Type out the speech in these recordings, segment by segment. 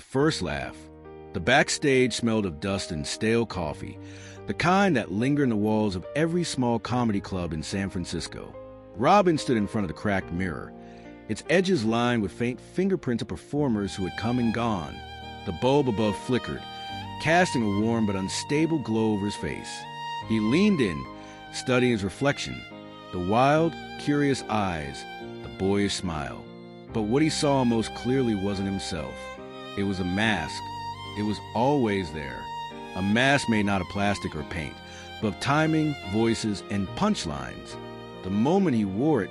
first laugh. The backstage smelled of dust and stale coffee, the kind that linger in the walls of every small comedy club in San Francisco. Robin stood in front of the cracked mirror, its edges lined with faint fingerprints of performers who had come and gone. The bulb above flickered, casting a warm but unstable glow over his face. He leaned in, studying his reflection, the wild, curious eyes, the boyish smile. But what he saw most clearly wasn't himself. It was a mask. It was always there. A mask made not of plastic or paint, but of timing, voices, and punchlines. The moment he wore it,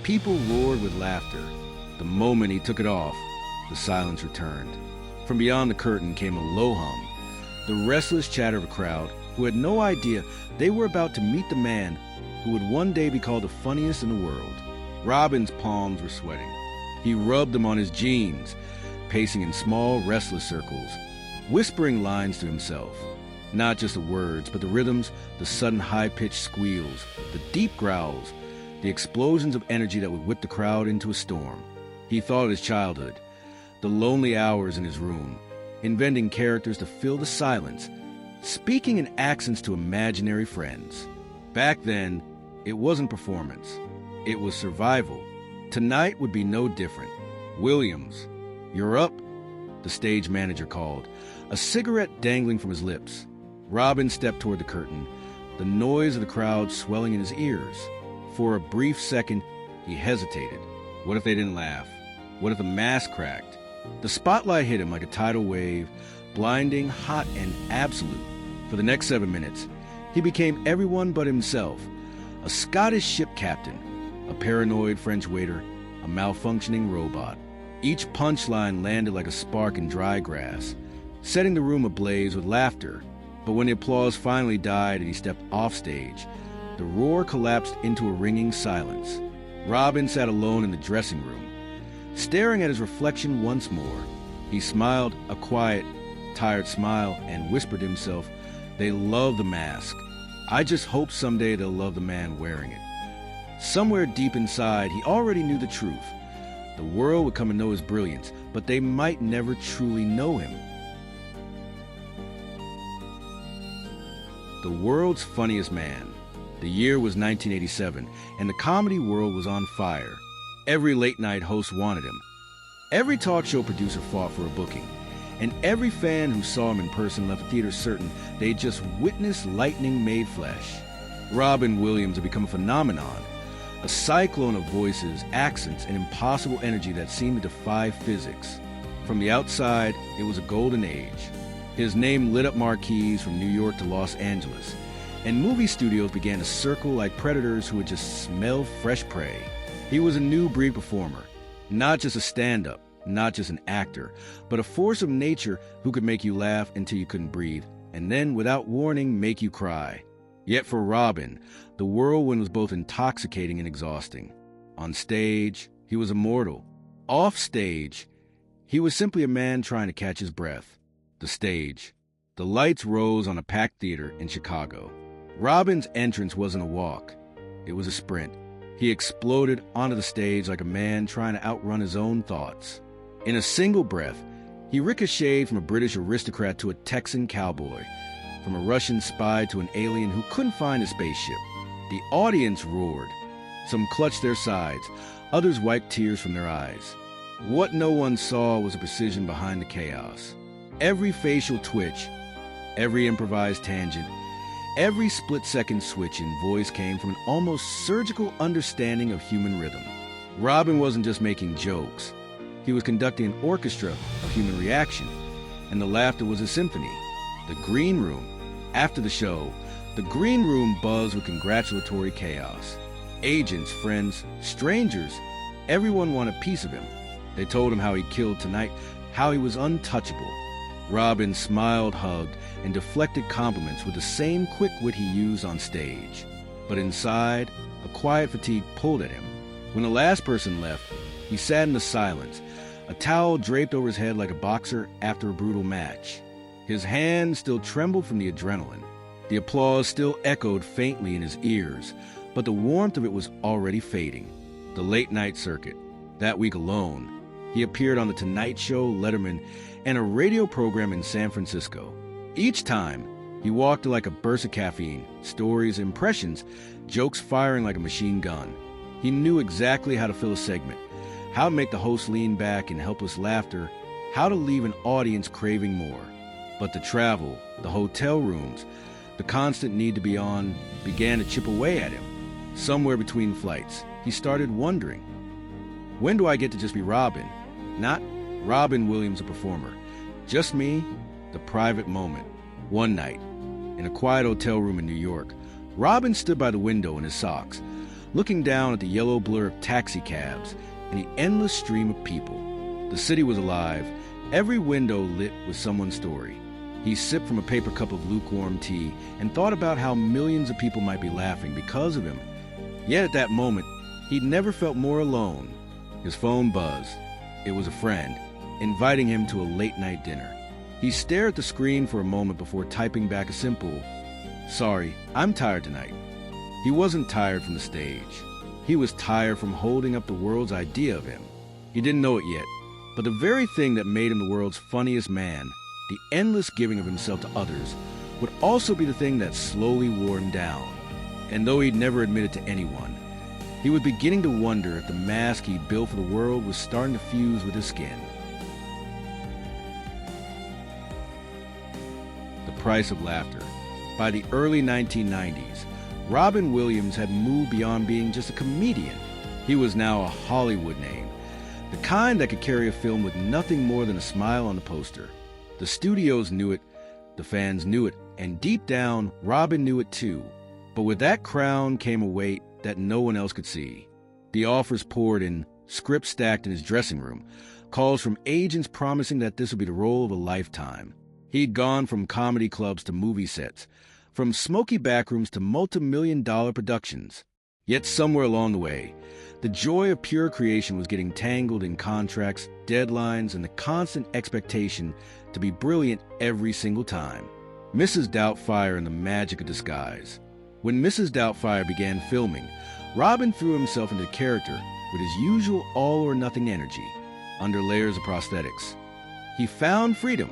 people roared with laughter. The moment he took it off, the silence returned. From beyond the curtain came a low hum, the restless chatter of a crowd who had no idea they were about to meet the man who would one day be called the funniest in the world. Robin's palms were sweating. He rubbed them on his jeans, pacing in small, restless circles, whispering lines to himself. Not just the words, but the rhythms, the sudden high-pitched squeals, the deep growls, the explosions of energy that would whip the crowd into a storm. He thought of his childhood, the lonely hours in his room, inventing characters to fill the silence, speaking in accents to imaginary friends. Back then, it wasn't performance. It was survival. Tonight would be no different. "Williams, you're up," the stage manager called, a cigarette dangling from his lips. Robin stepped toward the curtain, the noise of the crowd swelling in his ears. For a brief second, he hesitated. What if they didn't laugh? What if the mask cracked? The spotlight hit him like a tidal wave, blinding, hot, and absolute. For the next 7 minutes, he became everyone but himself. A Scottish ship captain, a paranoid French waiter, a malfunctioning robot. Each punchline landed like a spark in dry grass, setting the room ablaze with laughter. But when the applause finally died and he stepped off stage, the roar collapsed into a ringing silence. Robin sat alone in the dressing room, staring at his reflection once more. He smiled a quiet, tired smile and whispered to himself, "They love the mask. I just hope someday they'll love the man wearing it." Somewhere deep inside, he already knew the truth. The world would come to know his brilliance, but they might never truly know him. The world's funniest man. The year was 1987, and the comedy world was on fire. Every late-night host wanted him. Every talk show producer fought for a booking. And every fan who saw him in person left the theater certain they'd just witnessed lightning made flesh. Robin Williams had become a phenomenon, a cyclone of voices, accents, and impossible energy that seemed to defy physics. From the outside, it was a golden age. His name lit up marquees from New York to Los Angeles, and movie studios began to circle like predators who would just smell fresh prey. He was a new breed performer, not just a stand-up, not just an actor, but a force of nature who could make you laugh until you couldn't breathe, and then, without warning, make you cry. Yet for Robin, the whirlwind was both intoxicating and exhausting. On stage, he was immortal. Off stage, he was simply a man trying to catch his breath. The stage. The lights rose on a packed theater in Chicago. Robin's entrance wasn't a walk. It was a sprint. He exploded onto the stage like a man trying to outrun his own thoughts. In a single breath, he ricocheted from a British aristocrat to a Texan cowboy, from a Russian spy to an alien who couldn't find a spaceship. The audience roared. Some clutched their sides, others wiped tears from their eyes. What no one saw was the precision behind the chaos. Every facial twitch, every improvised tangent, every split-second switch in voice came from an almost surgical understanding of human rhythm. Robin wasn't just making jokes. He was conducting an orchestra of human reaction, and the laughter was a symphony. The green room. After the show, the green room buzzed with congratulatory chaos. Agents, friends, strangers, everyone wanted a piece of him. They told him how he killed tonight, how he was untouchable. Robin smiled, hugged, and deflected compliments with the same quick wit he used on stage. But inside, a quiet fatigue pulled at him. When the last person left, he sat in the silence, a towel draped over his head like a boxer after a brutal match. His hands still trembled from the adrenaline. The applause still echoed faintly in his ears, but the warmth of it was already fading. The late-night circuit. That week alone, He appeared on The Tonight Show, Letterman, and a radio program in San Francisco. Each time, he walked like a burst of caffeine, stories, impressions, jokes firing like a machine gun. He knew exactly how to fill a segment, how to make the host lean back in helpless laughter, how to leave an audience craving more. But the travel, the hotel rooms, the constant need to be on began to chip away at him. Somewhere between flights, he started wondering, when do I get to just be Robin? Not Robin Williams, a performer. Just me, the private moment. One night, in a quiet hotel room in New York, Robin stood by the window in his socks, looking down at the yellow blur of taxi cabs and the endless stream of people. The city was alive, every window lit with someone's story. He sipped from a paper cup of lukewarm tea and thought about how millions of people might be laughing because of him. Yet at that moment, he'd never felt more alone. His phone buzzed. It was a friend, inviting him to a late-night dinner. He stared at the screen for a moment before typing back a simple, "Sorry, I'm tired tonight." He wasn't tired from the stage. He was tired from holding up the world's idea of him. He didn't know it yet, but the very thing that made him the world's funniest man, the endless giving of himself to others, would also be the thing that slowly wore him down. And though he'd never admitted to anyone, he was beginning to wonder if the mask he'd built for the world was starting to fuse with his skin. The price of laughter. By the early 1990s, Robin Williams had moved beyond being just a comedian. He was now a Hollywood name, the kind that could carry a film with nothing more than a smile on the poster. The studios knew it, the fans knew it, and deep down, Robin knew it too. But with that crown came a weight that no one else could see. The offers poured in, scripts stacked in his dressing room, calls from agents promising that this would be the role of a lifetime. He'd gone from comedy clubs to movie sets, from smoky backrooms to multi-million-dollar productions. Yet somewhere along the way, the joy of pure creation was getting tangled in contracts, deadlines, and the constant expectation to be brilliant every single time. Mrs. Doubtfire and the magic of disguise. When Mrs. Doubtfire began filming, Robin threw himself into character with his usual all-or-nothing energy, under layers of prosthetics. He found freedom.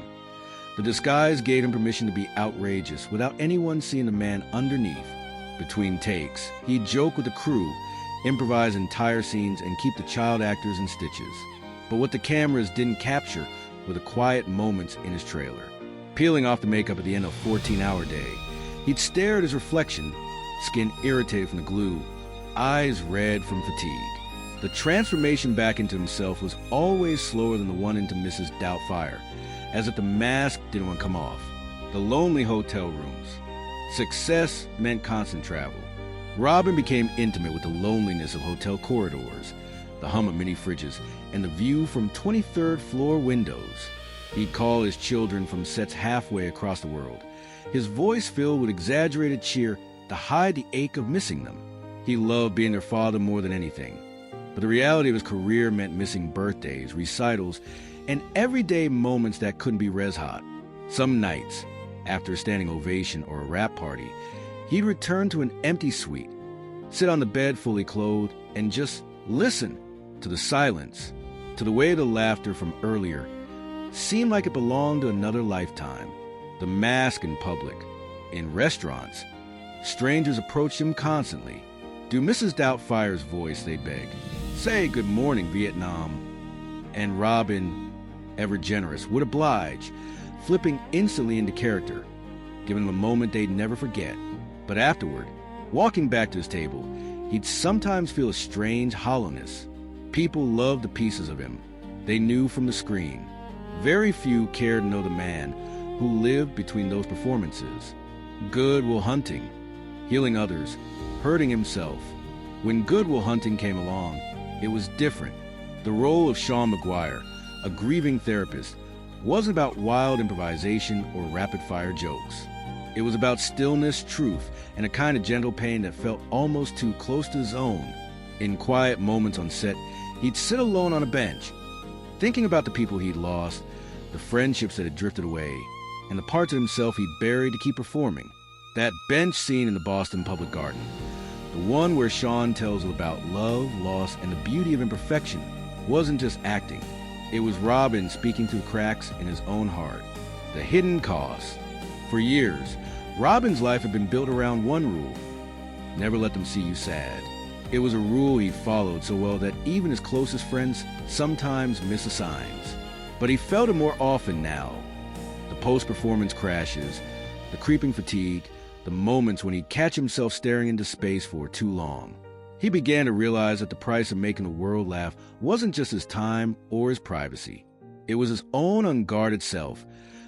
The disguise gave him permission to be outrageous without anyone seeing the man underneath. Between takes, he'd joke with the crew, improvise entire scenes, and keep the child actors in stitches. But what the cameras didn't capture were the quiet moments in his trailer. Peeling off the makeup at the end of a 14-hour day, he'd stare at his reflection, skin irritated from the glue, eyes red from fatigue. The transformation back into himself was always slower than the one into Mrs. Doubtfire, as if the mask didn't want to come off. The lonely hotel rooms. Success meant constant travel. Robin became intimate with the loneliness of hotel corridors, the hum of mini fridges, and the view from 23rd floor windows. He'd call his children from sets halfway across the world, his voice filled with exaggerated cheer to hide the ache of missing them. He loved being their father more than anything. But the reality of his career meant missing birthdays, recitals, and everyday moments that couldn't be res-hot. Some nights, after a standing ovation or a rap party, he'd return to an empty suite, sit on the bed fully clothed, and just listen to the silence, to the way the laughter from earlier seemed like it belonged to another lifetime. The mask in public, in restaurants, strangers approached him constantly. To Mrs. Doubtfire's voice, they'd beg, "Say good morning, Vietnam." And Robin, ever generous, would oblige, flipping instantly into character, giving them a moment they'd never forget. But afterward, walking back to his table, he'd sometimes feel a strange hollowness. People loved the pieces of him they knew from the screen. Very few cared to know the man who lived between those performances. Good Will Hunting, healing others, hurting himself. When Good Will Hunting came along, it was different. The role of Sean McGuire, a grieving therapist, wasn't about wild improvisation or rapid-fire jokes. It was about stillness, truth, and a kind of gentle pain that felt almost too close to his own. In quiet moments on set, he'd sit alone on a bench, thinking about the people he'd lost, the friendships that had drifted away, and the parts of himself he'd buried to keep performing. That bench scene in the Boston Public Garden, the one where Sean tells about love, loss, and the beauty of imperfection, wasn't just acting. It was Robin speaking through cracks in his own heart. The hidden cost. For years, Robin's life had been built around one rule: never let them see you sad. It was a rule he followed so well that even his closest friends sometimes miss the signs. But he felt it more often now. The post-performance crashes, the creeping fatigue, the moments when he'd catch himself staring into space for too long. He began to realize that the price of making the world laugh wasn't just his time or his privacy. It was his own unguarded self,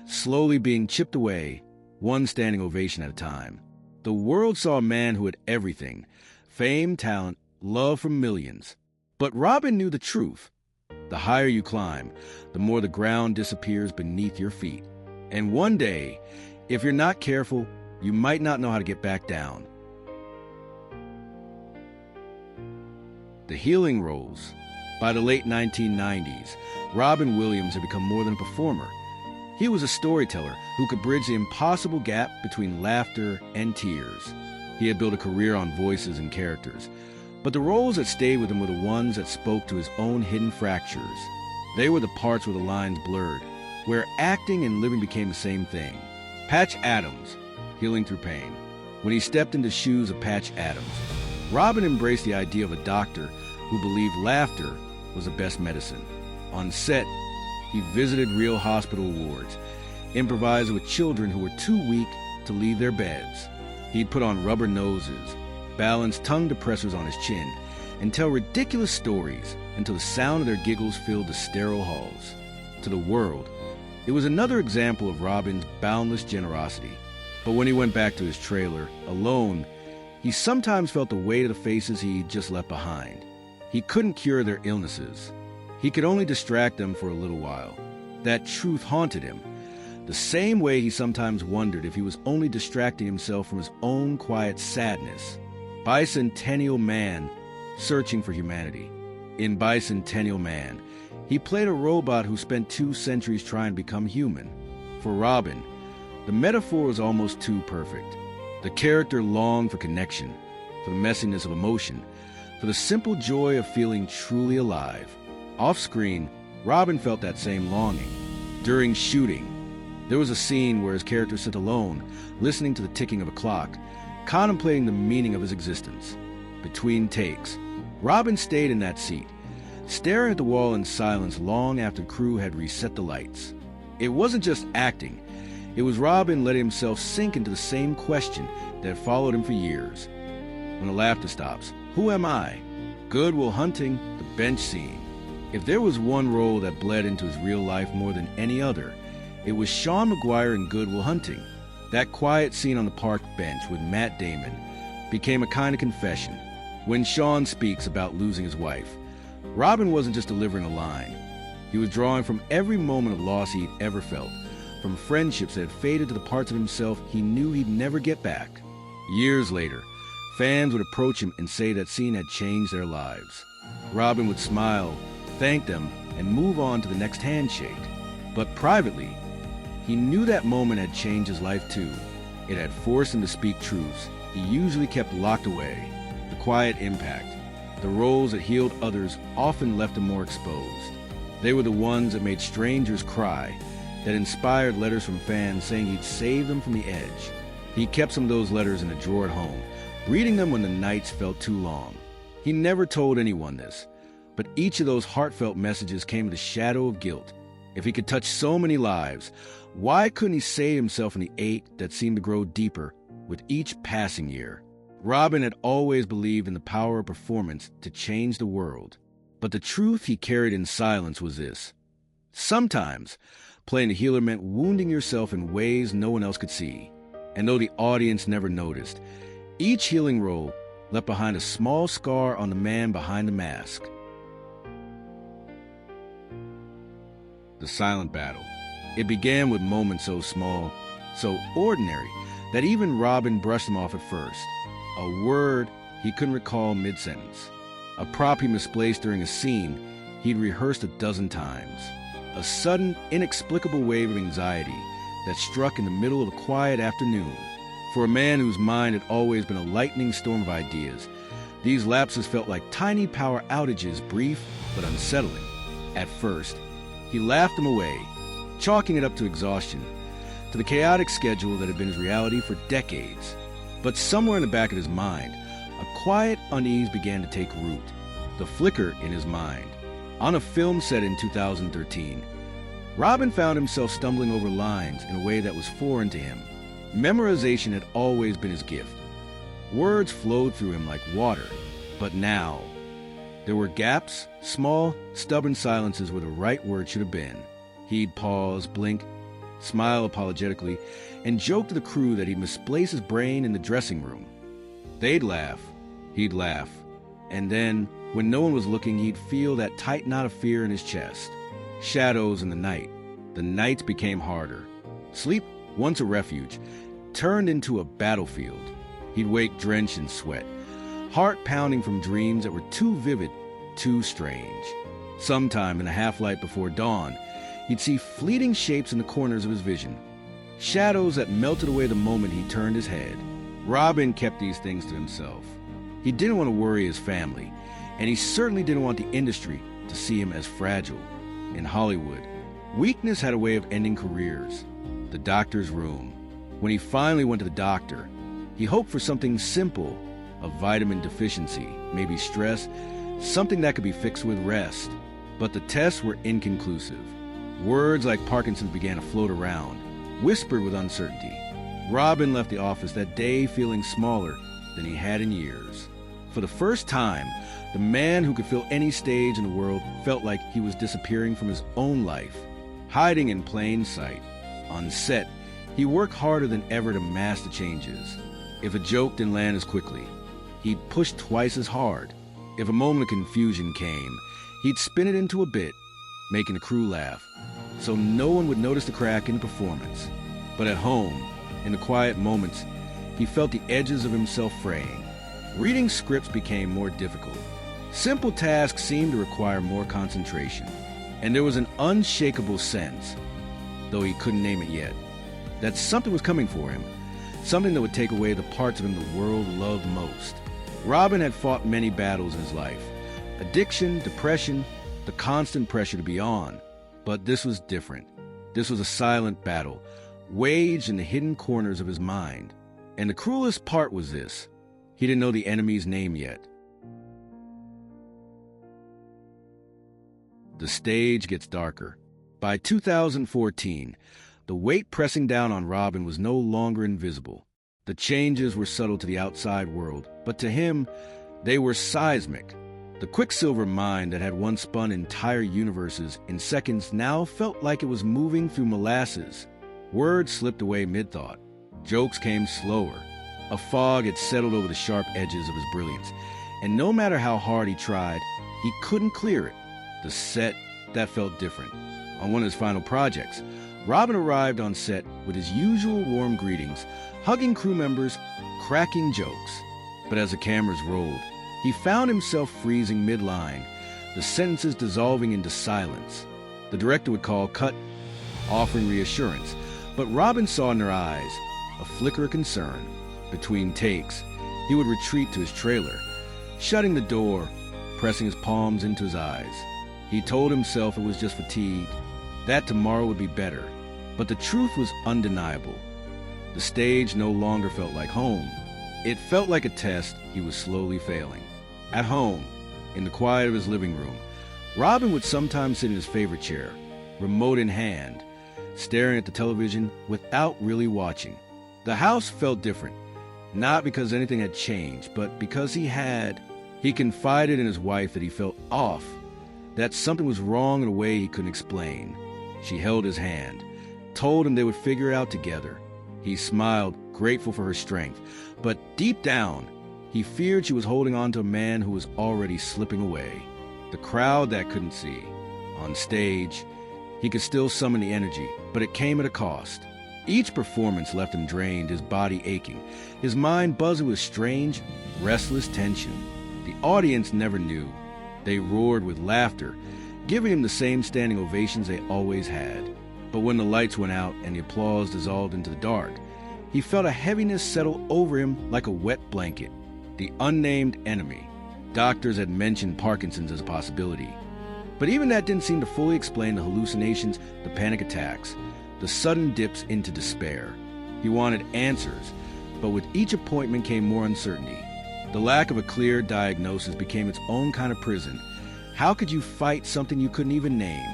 slowly being chipped away, one standing ovation at a time. The world saw a man who had everything: fame, talent, love from millions. But Robin knew the truth. The higher you climb, the more the ground disappears beneath your feet. And one day, if you're not careful, you might not know how to get back down. The healing roles. By the late 1990s, Robin Williams had become more than a performer. He was a storyteller who could bridge the impossible gap between laughter and tears. He had built a career on voices and characters, but the roles that stayed with him were the ones that spoke to his own hidden fractures. They were the parts where the lines blurred, where acting and living became the same thing. Patch Adams, healing through pain. When he stepped into the shoes of Patch Adams, Robin embraced the idea of a doctor who believed laughter was the best medicine. On set, he visited real hospital wards, improvised with children who were too weak to leave their beds. He'd put on rubber noses, balance tongue depressors on his chin, and tell ridiculous stories until the sound of their giggles filled the sterile halls. To the world, it was another example of Robin's boundless generosity. But when he went back to his trailer, alone, he sometimes felt the weight of the faces he'd just left behind. He couldn't cure their illnesses. He could only distract them for a little while. That truth haunted him, the same way he sometimes wondered if he was only distracting himself from his own quiet sadness. Bicentennial Man, searching for humanity. In Bicentennial Man, he played a robot who spent 2 centuries trying to become human. For Robin, the metaphor was almost too perfect. The character longed for connection, for the messiness of emotion, for the simple joy of feeling truly alive. Off-screen, Robin felt that same longing. During shooting, there was a scene where his character sat alone, listening to the ticking of a clock, contemplating the meaning of his existence. Between takes, Robin stayed in that seat, staring at the wall in silence long after the crew had reset the lights. It wasn't just acting. It was Robin letting himself sink into the same question that had followed him for years. When the laughter stops, who am I? Good Will Hunting, the bench scene. If there was one role that bled into his real life more than any other, it was Sean McGuire in Good Will Hunting. That quiet scene on the park bench with Matt Damon became a kind of confession. When Sean speaks about losing his wife, Robin wasn't just delivering a line. He was drawing from every moment of loss he'd ever felt, from friendships that had faded to the parts of himself he knew he'd never get back. Years later, fans would approach him and say that scene had changed their lives. Robin would smile, thank them, and move on to the next handshake. But privately, he knew that moment had changed his life too. It had forced him to speak truths he usually kept locked away. The quiet impact, the roles that healed others often left him more exposed. They were the ones that made strangers cry, that inspired letters from fans saying he'd save them from the edge. He kept some of those letters in a drawer at home, reading them when the nights felt too long. He never told anyone this, but each of those heartfelt messages came with a shadow of guilt. If he could touch so many lives, why couldn't he save himself from the ache that seemed to grow deeper with each passing year? Robin had always believed in the power of performance to change the world. But the truth he carried in silence was this. Sometimes, playing a healer meant wounding yourself in ways no one else could see. And though the audience never noticed, each healing role left behind a small scar on the man behind the mask. The silent battle. It began with moments so small, so ordinary, that even Robin brushed them off at first. A word he couldn't recall mid-sentence. A prop he misplaced during a scene he'd rehearsed a dozen times. A sudden, inexplicable wave of anxiety that struck in the middle of a quiet afternoon. For a man whose mind had always been a lightning storm of ideas, these lapses felt like tiny power outages, brief but unsettling. At first, He laughed them away, chalking it up to exhaustion, to the chaotic schedule that had been his reality for decades. But somewhere in the back of his mind, a quiet unease began to take root. The flicker in his mind. On a film set in 2013, Robin found himself stumbling over lines in a way that was foreign to him. Memorization had always been his gift. Words flowed through him like water, but now there were gaps, small, stubborn silences where the right word should have been. He'd pause, blink, smile apologetically, and joke to the crew that he'd misplaced his brain in the dressing room. They'd laugh, he'd laugh, and then, when no one was looking, he'd feel that tight knot of fear in his chest. Shadows in the night. The nights became harder. Sleep, once a refuge, turned into a battlefield. He'd wake drenched in sweat, heart pounding from dreams that were too vivid, too strange. Sometime in the half-light before dawn, he'd see fleeting shapes in the corners of his vision, shadows that melted away the moment he turned his head. Robin kept these things to himself. He didn't want to worry his family, and he certainly didn't want the industry to see him as fragile. In Hollywood, weakness had a way of ending careers. The doctor's room. When he finally went to the doctor, he hoped for something simple, a vitamin deficiency, maybe stress, something that could be fixed with rest. But the tests were inconclusive. Words like Parkinson's began to float around, whispered with uncertainty. Robin left the office that day feeling smaller than he had in years. For the first time, the man who could fill any stage in the world felt like he was disappearing from his own life, hiding in plain sight. On set, he worked harder than ever to mask the changes. If a joke didn't land as quickly, he'd push twice as hard. If a moment of confusion came, he'd spin it into a bit, making the crew laugh, so no one would notice the crack in the performance. But at home, in the quiet moments, he felt the edges of himself fraying. Reading scripts became more difficult. Simple tasks seemed to require more concentration. And there was an unshakable sense, though he couldn't name it yet, that something was coming for him, something that would take away the parts of him the world loved most. Robin had fought many battles in his life. Addiction, depression, the constant pressure to be on. But this was different. This was a silent battle, waged in the hidden corners of his mind. And the cruelest part was this: he didn't know the enemy's name yet. The stage gets darker. By 2014, the weight pressing down on Robin was no longer invisible. The changes were subtle to the outside world, but to him, they were seismic. The quicksilver mind that had once spun entire universes in seconds now felt like it was moving through molasses. Words slipped away mid-thought. Jokes came slower. A fog had settled over the sharp edges of his brilliance, and no matter how hard he tried, he couldn't clear it. The set, that felt different. On one of his final projects, Robin arrived on set with his usual warm greetings, hugging crew members, cracking jokes. But as the cameras rolled, he found himself freezing mid-line, the sentences dissolving into silence. The director would call cut, offering reassurance, but Robin saw in their eyes a flicker of concern. Between takes, he would retreat to his trailer, shutting the door, pressing his palms into his eyes. He told himself it was just fatigue, that tomorrow would be better. But the truth was undeniable. The stage no longer felt like home. It felt like a test he was slowly failing. At home, in the quiet of his living room, Robin would sometimes sit in his favorite chair, remote in hand, staring at the television without really watching. The house felt different, not because anything had changed, but because he confided in his wife that he felt off, that something was wrong in a way he couldn't explain. She held his hand, told him they would figure it out together. He smiled, grateful for her strength, but deep down, he feared she was holding on to a man who was already slipping away. The crowd that couldn't see. On stage, he could still summon the energy, but it came at a cost. Each performance left him drained, his body aching, his mind buzzing with strange, restless tension. The audience never knew. They roared with laughter, giving him the same standing ovations they always had. But when the lights went out and the applause dissolved into the dark, he felt a heaviness settle over him like a wet blanket. The unnamed enemy. Doctors had mentioned Parkinson's as a possibility. But even that didn't seem to fully explain the hallucinations, the panic attacks, the sudden dips into despair. He wanted answers, but with each appointment came more uncertainty. The lack of a clear diagnosis became its own kind of prison. How could you fight something you couldn't even name?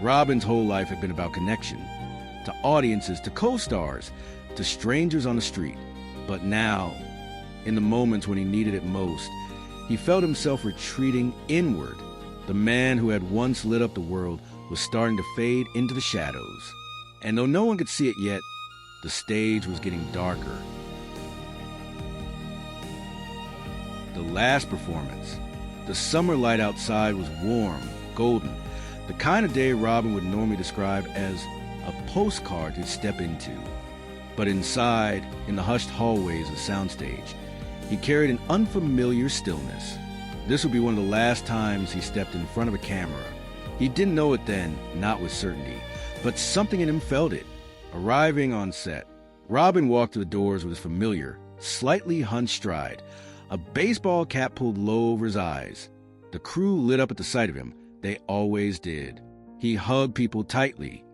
Robin's whole life had been about connection, to audiences, to co-stars, to strangers on the street. But now, in the moments when he needed it most, he felt himself retreating inward. The man who had once lit up the world was starting to fade into the shadows. And though no one could see it yet, the stage was getting darker. The last performance. The summer light outside was warm, golden, the kind of day Robin would normally describe as a postcard to step into. But inside, in the hushed hallways of the soundstage, he carried an unfamiliar stillness. This would be one of the last times he stepped in front of a camera. He didn't know it then, not with certainty, but something in him felt it. Arriving on set, Robin walked to the doors with his familiar, slightly hunched stride, a baseball cap pulled low over his eyes. The crew lit up at the sight of him. They always did. He hugged people tightly,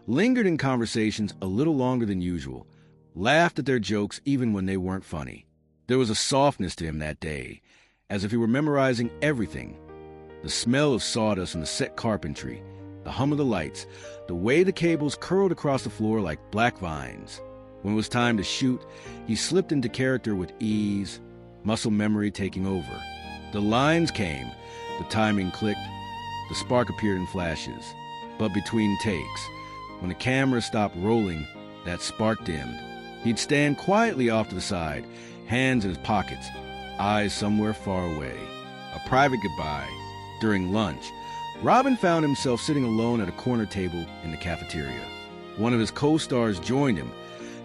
lingered in conversations a little longer than usual, laughed at their jokes even when they weren't funny. There was a softness to him that day, as if he were memorizing everything. The smell of sawdust and the set carpentry, the hum of the lights, the way the cables curled across the floor like black vines. When it was time to shoot, he slipped into character with ease, muscle memory taking over. The lines came, the timing clicked, the spark appeared in flashes. But between takes, when the camera stopped rolling, that spark dimmed. He'd stand quietly off to the side, hands in his pockets, eyes somewhere far away. A private goodbye. During lunch, Robin found himself sitting alone at a corner table in the cafeteria. One of his co-stars joined him,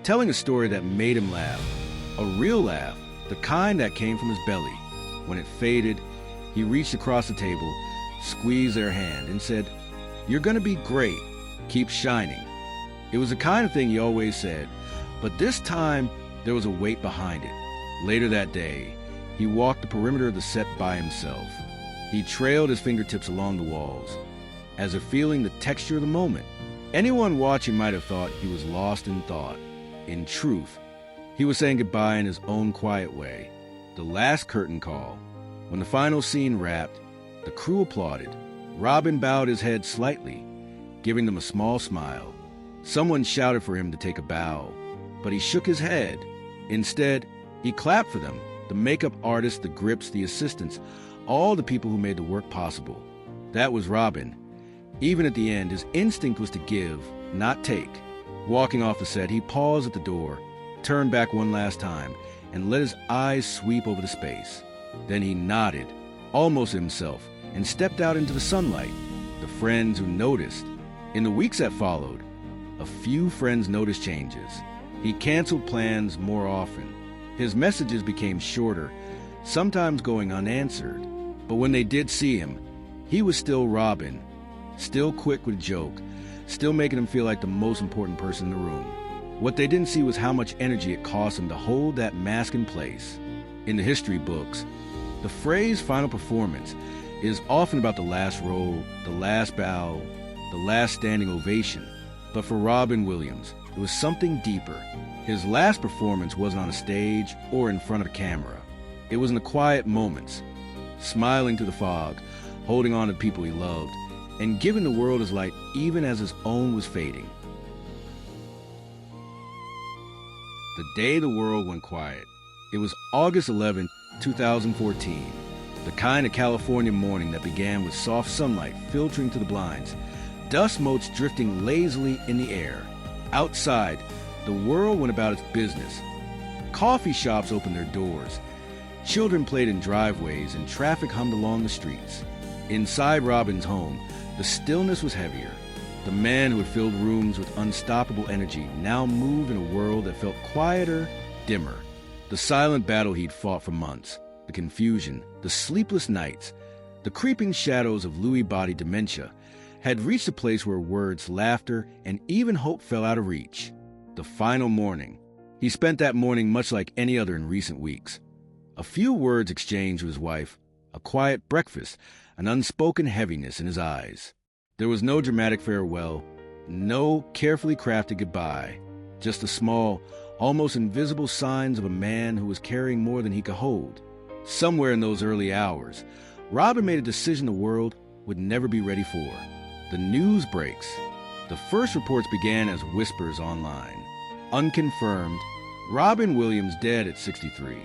telling a story that made him laugh. A real laugh, the kind that came from his belly. When it faded, he reached across the table, squeezed their hand, and said, "You're gonna be great. Keep shining." It was the kind of thing he always said, but this time there was a weight behind it. Later that day, he walked the perimeter of the set by himself. He trailed his fingertips along the walls, as if feeling the texture of the moment. Anyone watching might have thought he was lost in thought. In truth, he was saying goodbye in his own quiet way. The last curtain call. When the final scene wrapped, the crew applauded. Robin bowed his head slightly, giving them a small smile. Someone shouted for him to take a bow, but he shook his head. Instead, he clapped for them, the makeup artists, the grips, the assistants, all the people who made the work possible. That was Robin. Even at the end, his instinct was to give, not take. Walking off the set, he paused at the door, turned back one last time, and let his eyes sweep over the space. Then he nodded, almost himself, and stepped out into the sunlight. The friends who noticed. In the weeks that followed, a few friends noticed changes. He canceled plans more often. His messages became shorter, sometimes going unanswered. But when they did see him, he was still Robin, still quick with a joke, still making him feel like the most important person in the room. What they didn't see was how much energy it cost him to hold that mask in place. In the history books, the phrase final performance is often about the last role, the last bow, the last standing ovation. But for Robin Williams, it was something deeper. His last performance wasn't on a stage or in front of a camera. It was in the quiet moments, smiling through the fog, holding on to people he loved, and giving the world his light even as his own was fading. The day the world went quiet. It was August 11, 2014, the kind of California morning that began with soft sunlight filtering through the blinds, dust motes drifting lazily in the air. Outside, the world went about its business. Coffee shops opened their doors. Children played in driveways and traffic hummed along the streets. Inside Robin's home, the stillness was heavier. The man who had filled rooms with unstoppable energy now moved in a world that felt quieter, dimmer. The silent battle he'd fought for months, the confusion, the sleepless nights, the creeping shadows of Lewy body dementia had reached a place where words, laughter, and even hope fell out of reach. The final morning. He spent that morning much like any other in recent weeks. A few words exchanged with his wife, a quiet breakfast, an unspoken heaviness in his eyes. There was no dramatic farewell, no carefully crafted goodbye, just the small, almost invisible signs of a man who was carrying more than he could hold. Somewhere in those early hours, Robin made a decision the world would never be ready for. The news breaks. The first reports began as whispers online. Unconfirmed, Robin Williams dead at 63.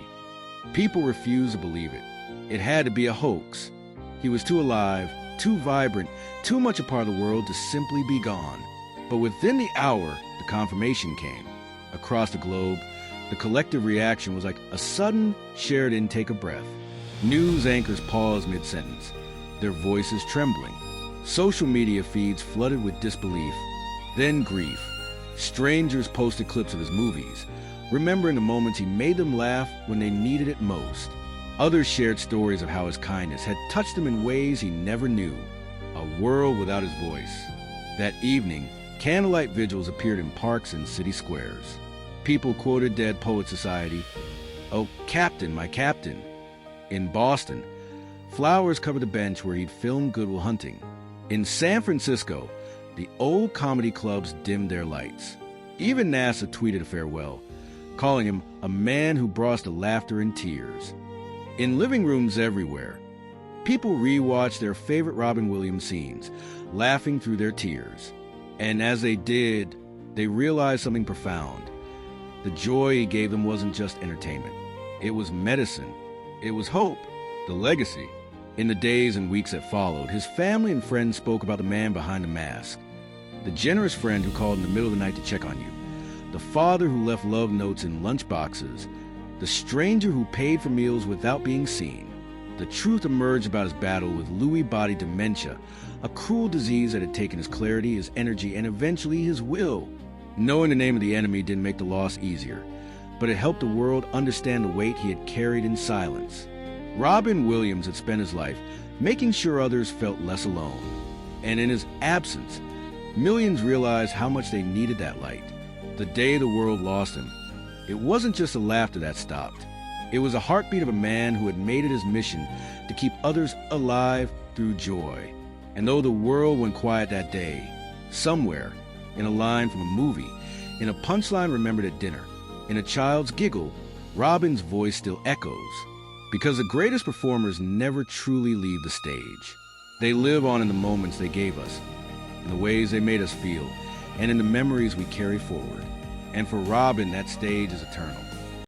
People refused to believe it. It had to be a hoax. He was too alive, too vibrant, too much a part of the world to simply be gone. But within the hour, the confirmation came. Across the globe, the collective reaction was like a sudden, shared intake of breath. News anchors paused mid-sentence, their voices trembling. Social media feeds flooded with disbelief, then grief. Strangers posted clips of his movies, remembering the moments he made them laugh when they needed it most. Others shared stories of how his kindness had touched them in ways he never knew. A world without his voice. That evening, candlelight vigils appeared in parks and city squares. People quoted Dead Poets Society, "Oh, Captain, my Captain." In Boston, flowers covered the bench where he'd filmed Good Will Hunting. In San Francisco, the old comedy clubs dimmed their lights. Even NASA tweeted a farewell, calling him a man who brought us the laughter and tears. In living rooms everywhere, people rewatched their favorite Robin Williams scenes, laughing through their tears. And as they did, they realized something profound. The joy he gave them wasn't just entertainment. It was medicine. It was hope, the legacy. In the days and weeks that followed, his family and friends spoke about the man behind the mask. The generous friend who called in the middle of the night to check on you. The father who left love notes in lunchboxes. The stranger who paid for meals without being seen. The truth emerged about his battle with Lewy body dementia, a cruel disease that had taken his clarity, his energy, and eventually his will. Knowing the name of the enemy didn't make the loss easier, but it helped the world understand the weight he had carried in silence. Robin Williams had spent his life making sure others felt less alone. And in his absence, millions realized how much they needed that light. The day the world lost him, it wasn't just the laughter that stopped. It was a heartbeat of a man who had made it his mission to keep others alive through joy. And though the world went quiet that day, somewhere, in a line from a movie, in a punchline remembered at dinner, in a child's giggle, Robin's voice still echoes. Because the greatest performers never truly leave the stage. They live on in the moments they gave us, in the ways they made us feel, and in the memories we carry forward. And for Robin, that stage is eternal.